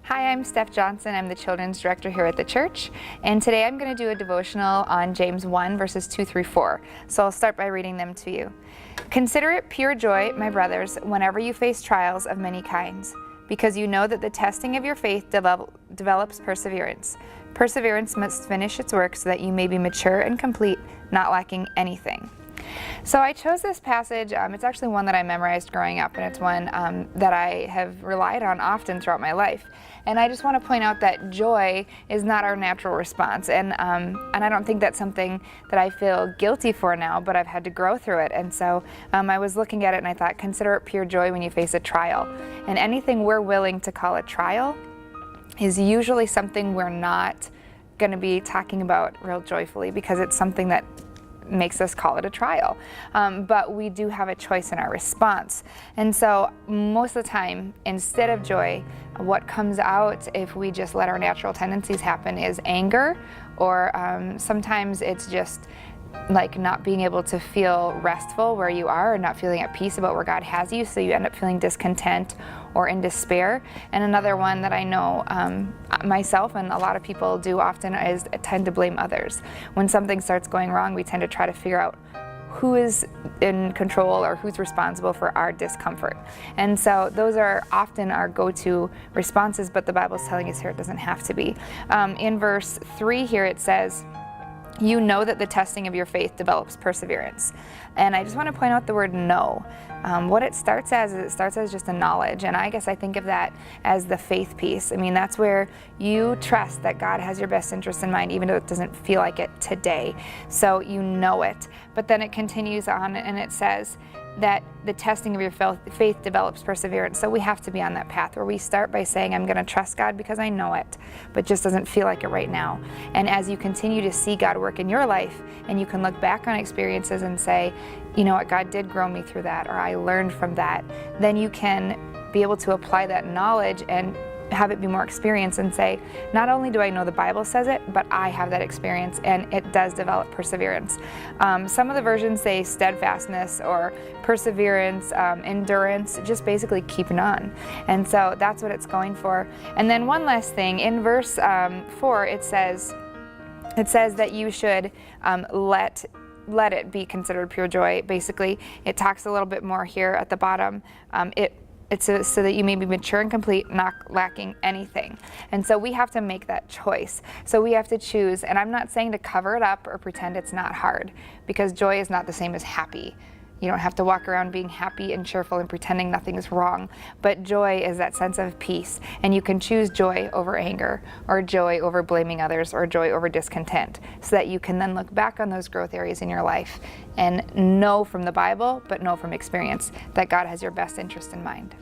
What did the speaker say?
Hi, I'm Steph Johnson. I'm the Children's Director here at the church, and today I'm going to do a devotional on James 1, verses 2 through 4. So I'll start by reading them to you. Consider it pure joy, my brothers, whenever you face trials of many kinds, because you know that the testing of your faith develops perseverance. Perseverance must finish its work so that you may be mature and complete, not lacking anything. So I chose this passage. It's actually one that I memorized growing up, and it's one that I have relied on often throughout my life. And I just want to point out that joy is not our natural response, and I don't think that's something that I feel guilty for now, but I've had to grow through it. And so I was looking at it and I thought, consider it pure joy when you face a trial. And anything we're willing to call a trial is usually something we're not going to be talking about real joyfully, because it's something that makes us call it a trial. But we do have a choice in our response. And so most of the time, instead of joy, what comes out if we just let our natural tendencies happen is anger, or sometimes it's just like not being able to feel restful where you are, or not feeling at peace about where God has you, so you end up feeling discontent or in despair. And another one that I know myself and a lot of people do often is tend to blame others. When something starts going wrong, we tend to try to figure out who is in control or who's responsible for our discomfort. And so those are often our go-to responses, but the Bible's telling us here it doesn't have to be. In verse 3 here it says, you know that the testing of your faith develops perseverance. And I just want to point out the word know. What it starts as is it starts as just a knowledge. And I guess I think of that as the faith piece. I mean, that's where you trust that God has your best interest in mind, even though it doesn't feel like it today. So you know it. But then it continues on and it says that the testing of your faith develops perseverance. So we have to be on that path where we start by saying, I'm going to trust God because I know it, but just doesn't feel like it right now. And as you continue to see God work in your life, and you can look back on experiences and say, you know what, God did grow me through that, or I learned from that, then you can be able to apply that knowledge and have it be more experience and say, not only do I know the Bible says it, but I have that experience, and it does develop perseverance. Some of the versions say steadfastness or perseverance, endurance, just basically keeping on. And so that's what it's going for. And then one last thing, in verse 4 it says that you should let it be considered pure joy. Basically, it talks a little bit more here at the bottom. It's so that you may be mature and complete, not lacking anything. And so we have to make that choice. So we have to choose, and I'm not saying to cover it up or pretend it's not hard, because joy is not the same as happy. You don't have to walk around being happy and cheerful and pretending nothing is wrong. But joy is that sense of peace. And you can choose joy over anger, or joy over blaming others, or joy over discontent, so that you can then look back on those growth areas in your life and know from the Bible, but know from experience, that God has your best interest in mind.